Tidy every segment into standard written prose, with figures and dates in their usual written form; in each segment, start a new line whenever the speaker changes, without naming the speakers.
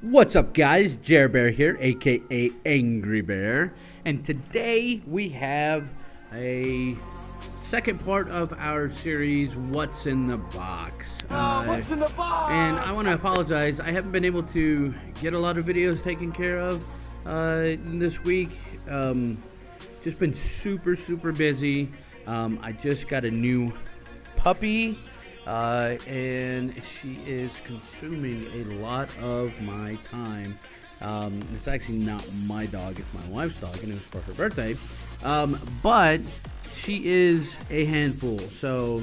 What's up, guys? Jerbear here, aka Angry Bear, and today we have a second part of our series, What's in the Box?
What's in the box?
And I want to apologize, I haven't been able to get a lot of videos taken care of this week. Just been super busy. I just got a new puppy. And she is consuming a lot of my time. It's actually not my dog, it's my wife's dog, and it was for her birthday. But she is a handful, so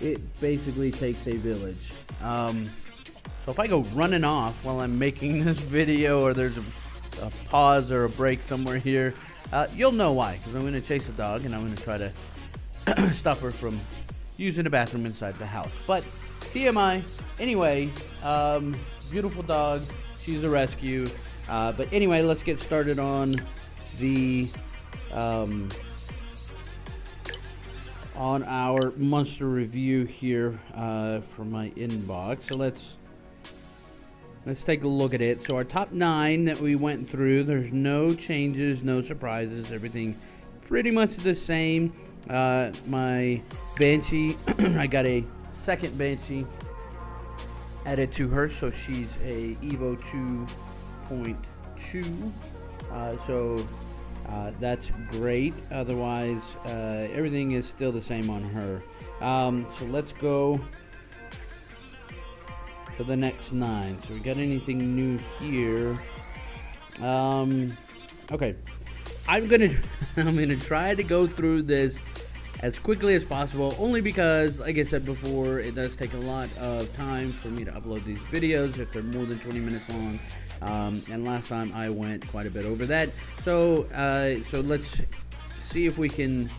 it basically takes a village. So if I go running off while I'm making this video, or there's a pause or a break somewhere here, you'll know why, because I'm going to chase a dog and I'm going to try to stop her from using the bathroom inside the house. But TMI. Anyway, beautiful dog. She's a rescue. But anyway, let's get started on the on our monster review here for my inbox. So let's take a look at it. So our top 9 that we went through, there's no changes, no surprises, everything pretty much the same. My Banshee, I got a second Banshee added to her, so she's a Evo 2.2, so that's great. Otherwise, everything is still the same on her. So let's go to the next 9. So we got anything new here? Okay, I'm gonna try to go through this as quickly as possible, only because, like I said before, it does take a lot of time for me to upload these videos if they're more than 20 minutes long. And last time I went quite a bit over that. So let's see if we can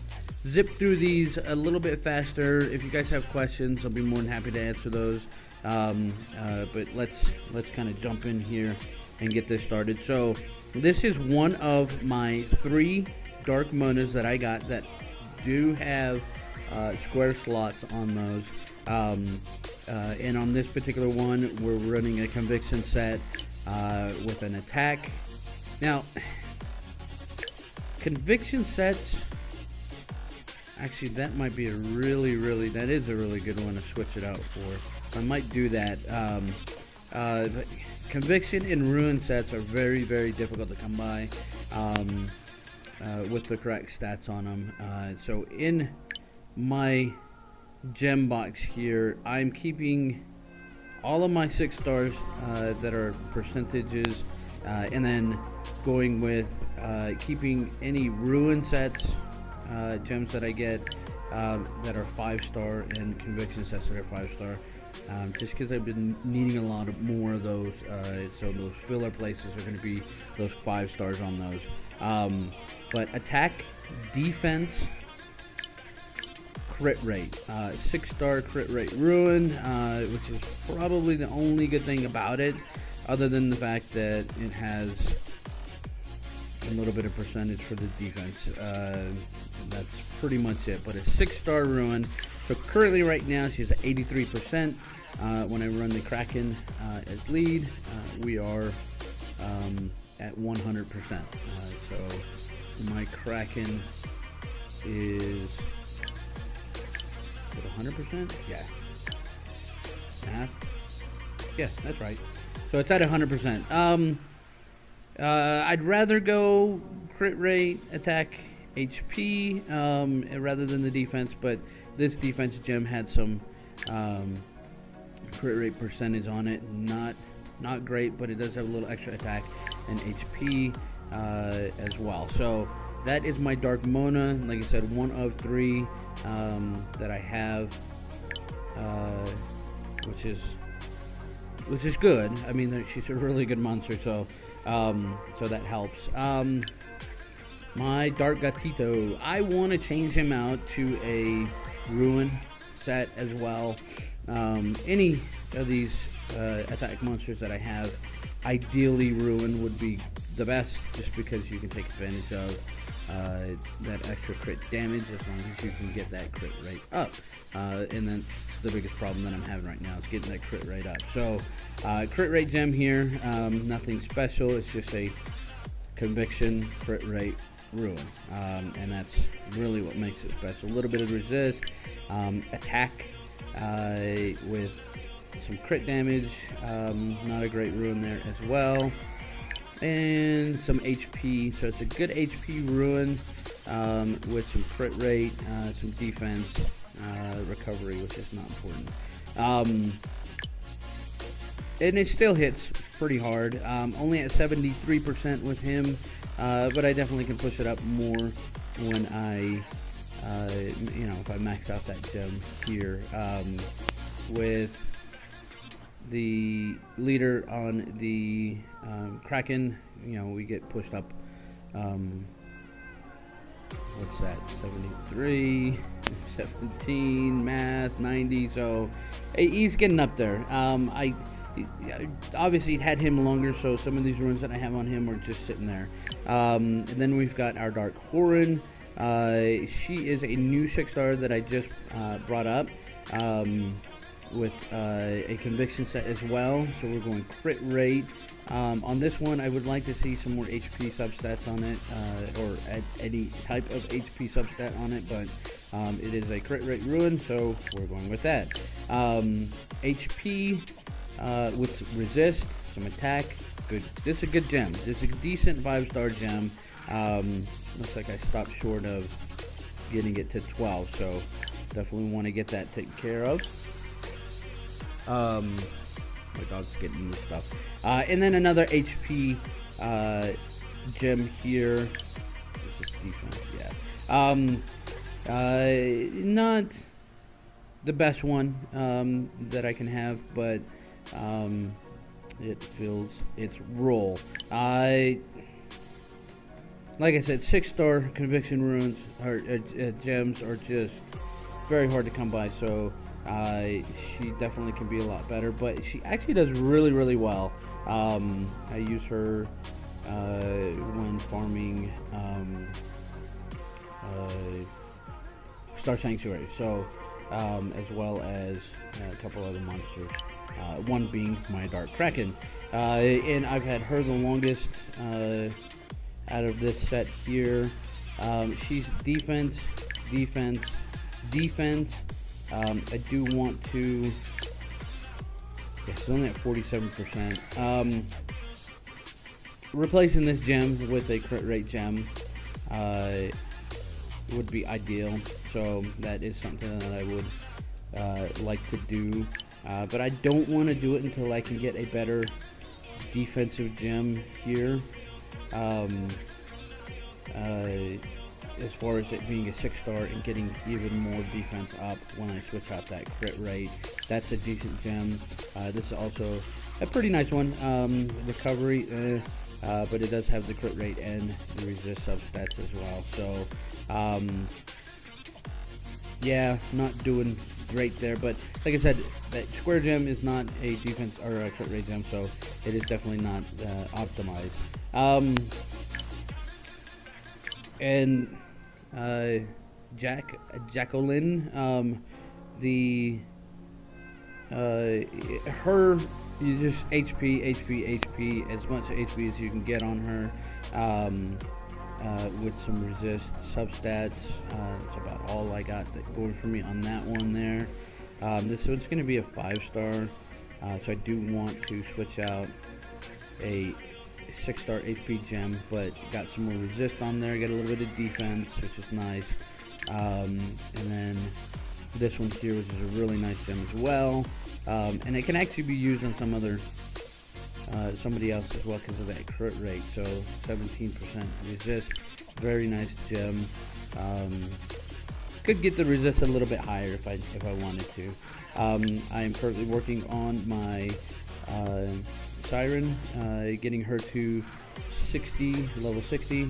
zip through these a little bit faster. If you guys have questions, I'll be more than happy to answer those. But let's kind of jump in here and get this started. So this is one of my 3 dark monas that I got that do have square slots on those, and on this particular one we're running a conviction set with an attack. Now, conviction sets, actually that might be that is a really good one to switch it out for. I might do that. But conviction and ruin sets are very difficult to come by with the correct stats on them. So in my gem box here, I'm keeping all of my 6 stars that are percentages, and then going with keeping any ruin sets, gems that I get that are 5-star, and conviction sets that are 5-star. Just because I've been needing a lot more of those, so those filler places are going to be those 5 stars on those. But attack, defense, crit rate, 6-star crit rate ruin, which is probably the only good thing about it, other than the fact that it has a little bit of percentage for the defense. That's pretty much it. But a 6-star ruin. So currently right now she's at 83%. When I run the Kraken as lead, we are at 100%. So my Kraken is 100%? Yeah. Math? Yeah, that's right. So it's at 100%. I'd rather go crit rate, attack, HP, rather than the defense, but this defense gem had some crit rate percentage on it. Not great, but it does have a little extra attack and HP as well. So that is my Dark Mona. Like I said, one of 3 that I have, which is good. I mean, she's a really good monster, so that helps. My Dark Gatito, I want to change him out to a Ruin set as well. Any of these attack monsters that I have, ideally Ruin would be the best, just because you can take advantage of that extra crit damage as long as you can get that crit rate up. And then the biggest problem that I'm having right now is getting that crit rate up. So crit rate gem here, nothing special. It's just a conviction crit rate ruin, and that's really what makes it special. A little bit of resist, attack with some crit damage, not a great ruin there as well, and some HP. So it's a good HP ruin with some crit rate, some defense, recovery, which is not important. And it still hits pretty hard. Only at 73% with him, but I definitely can push it up more when I, if I max out that gem here. With the leader on the Kraken, we get pushed up. What's that? 73, 17, math, 90. So he's getting up there. I obviously had him longer, so some of these runes that I have on him are just sitting there. And then we've got our Dark Horin. She is a new 6-star that I just brought up with a conviction set as well. So we're going crit rate. On this one, I would like to see some more HP substats on it, or any type of HP substat on it, but it is a crit rate ruin, so we're going with that. HP with resist, some attack, good. This is a good gem. This is a decent 5-star gem. Looks like I stopped short of getting it to 12, so definitely want to get that taken care of. My dog's getting this stuff. And then another HP gem here. This is defense, yeah. Not the best one that I can have, but it fills its role. Like I said, 6-star conviction runes or gems are just very hard to come by, so she definitely can be a lot better, but she actually does really, really well. I use her when farming Star Sanctuary, so as well as a couple other monsters, one being my Dark Kraken, and I've had her the longest out of this set here. She's defense, defense, defense. I do want to, it's only at 47%. Replacing this gem with a crit rate gem would be ideal, so that is something that I would like to do, but I don't want to do it until I can get a better defensive gem here. As far as it being a 6-star and getting even more defense up when I switch out that crit rate, that's a decent gem. This is also a pretty nice one. Recovery, but it does have the crit rate and the resist substats as well. So, yeah, not doing great there. But like I said, that square gem is not a defense or a crit rate gem, so it is definitely not optimized. And Jacqueline, her, you just HP, as much HP as you can get on her, with some resist substats. That's about all I got going for me on that one there. This one's going to be a 5-star, so I do want to switch out a 6-star HP gem, but got some more resist on there, got a little bit of defense, which is nice. And then this one here, which is a really nice gem as well, and it can actually be used on some other somebody else as well because of that crit rate. So 17% resist, very nice gem. Could get the resist a little bit higher if I wanted to. I am currently working on my Siren, getting her to 60, level 60.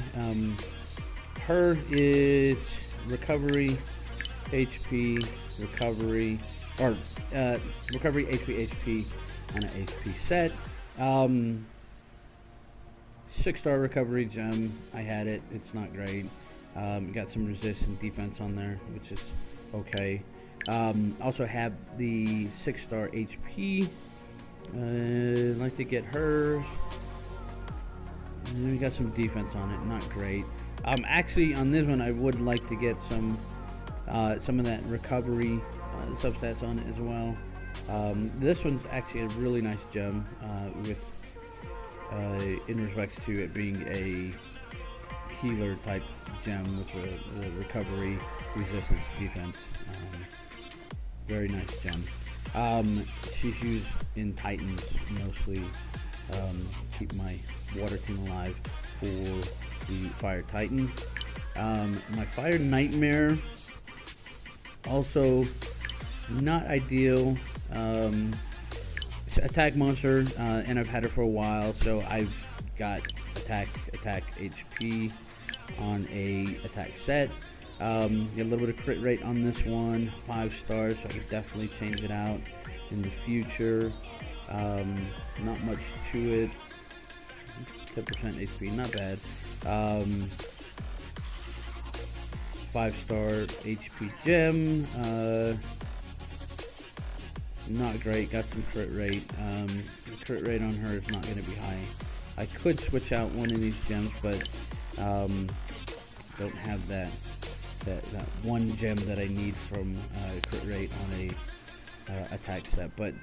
Her is recovery, HP, recovery, or recovery, HP on an HP set. 6-star recovery gem. I had it. It's not great. Got some resistance defense on there, which is okay. Also have the 6-star HP. I'd like to get her. And we got some defense on it. Not great. Actually, on this one, I would like to get some of that recovery substats on it as well. This one's actually a really nice gem with in respects to it being a healer type gem with the recovery, resistance, defense. Very nice gem. She's used in Titans mostly. Keep my water team alive for the Fire Titan. My Fire Nightmare, also not ideal. Attack monster, and I've had her for a while, so I've got attack HP on a attack set. Get a little bit of crit rate on this one, 5 stars, so I could definitely change it out in the future. Not much to it. 10% HP, not bad. 5-star HP gem. Not great. Got some crit rate. The crit rate on her is not going to be high. I could switch out one of these gems, but don't have that one gem that I need from crit rate on a attack set. But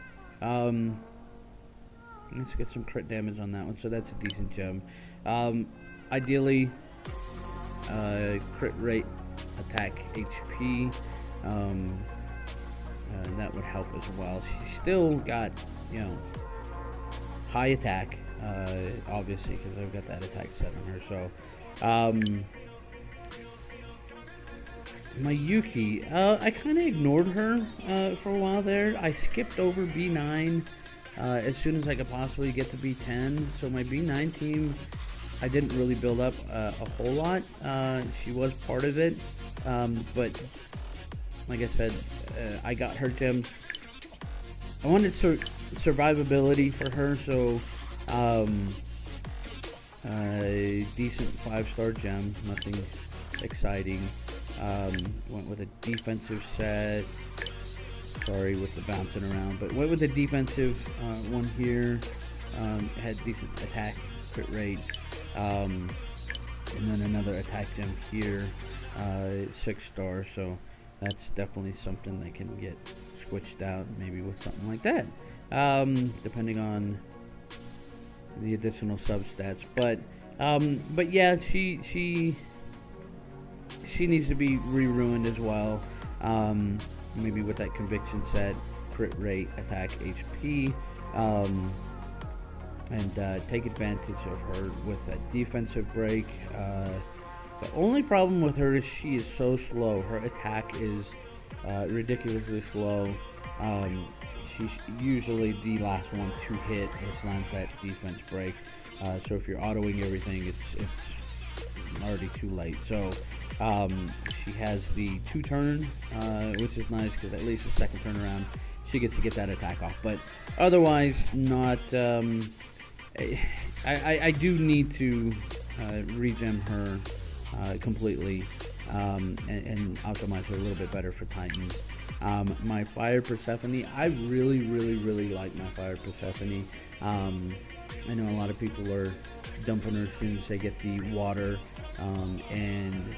let's get some crit damage on that one. So that's a decent gem. Ideally, crit rate, attack HP. That would help as well. She's still got, you know, high attack, obviously, because I've got that attack set on her. So, my Yuki, I kind of ignored her for a while there. I skipped over B9 as soon as I could possibly get to B10. So my B9 team, I didn't really build up a whole lot. She was part of it, but like I said, I got her gems. I wanted survivability for her, so decent 5-star gem, nothing exciting. Went with a defensive set. Sorry with the bouncing around, but went with a defensive one here. Had decent attack, crit rate, and then another attack gem here, 6-star. So that's definitely something that can get switched out, maybe with something like that, depending on the additional substats. But yeah, she needs to be re-ruined as well. Maybe with that conviction set, crit rate, attack HP, and take advantage of her with that defensive break. The only problem with her is she is so slow. Her attack is ridiculously slow. She's usually the last one to hit, which lands that defense break. So if you're autoing everything, it's already too late. So she has the 2-turn, which is nice because at least the second turn around she gets to get that attack off. But otherwise, not. I do need to regem her completely and optimize her a little bit better for Titans. My Fire Persephone, I really like my Fire Persephone. I know a lot of people are dumping her as soon as they get the water, and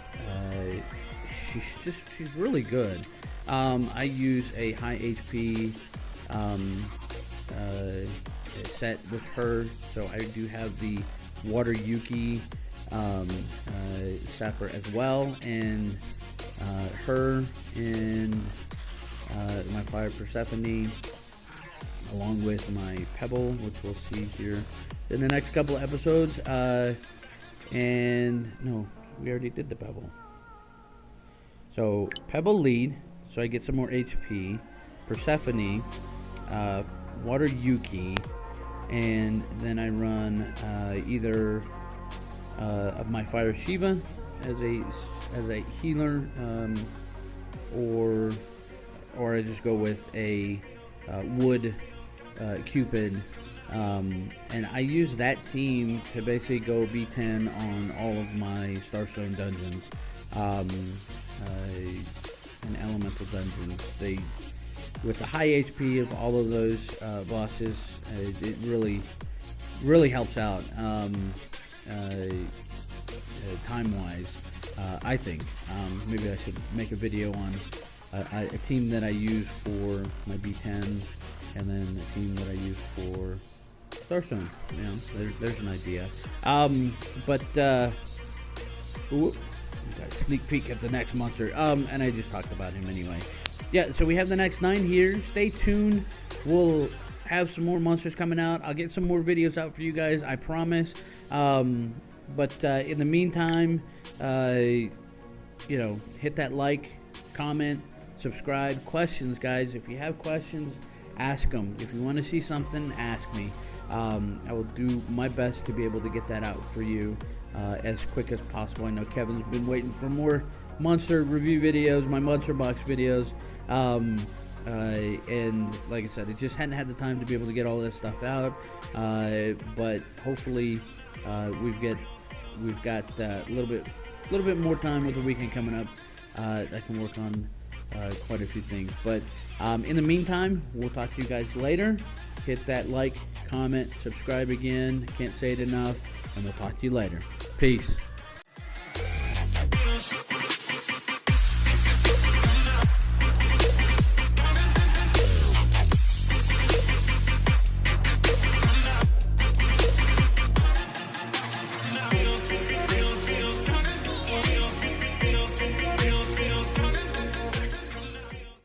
she's really good. I use a high HP set with her, so I do have the Water Yuki Sapper as well, and her and my Fire Persephone, along with my Pebble, which we'll see here in the next couple of episodes. And no, we already did the Pebble. So Pebble lead, so I get some more HP. Persephone, Water Yuki, and then I run either of my Fire Shiva as a healer, or I just go with a Wood Cupid And I use that team to basically go B10 on all of my Starstone dungeons, and elemental dungeons. With the high HP of all of those bosses, it really helps out time-wise. I think maybe I should make a video on a team that I use for my B10, and then a team that I use for Starstone. You know, there's an idea. Ooh, we got a sneak peek at the next monster. And I just talked about him anyway. Yeah, so we have the next 9 here. Stay tuned. We'll have some more monsters coming out. I'll get some more videos out for you guys, I promise. But in the meantime, you know, hit that like, comment, subscribe. Questions, guys. If you have questions, ask them. If you want to see something, ask me. I will do my best to be able to get that out for you as quick as possible. I know Kevin's been waiting for more monster review videos, my monster box videos. And like I said, it just hadn't had the time to be able to get all this stuff out. But hopefully, we've got a little bit more time with the weekend coming up. I can work on quite a few things. But in the meantime, we'll talk to you guys later. Hit that like, comment, subscribe again. Can't say it enough. And we'll talk to you later. Peace.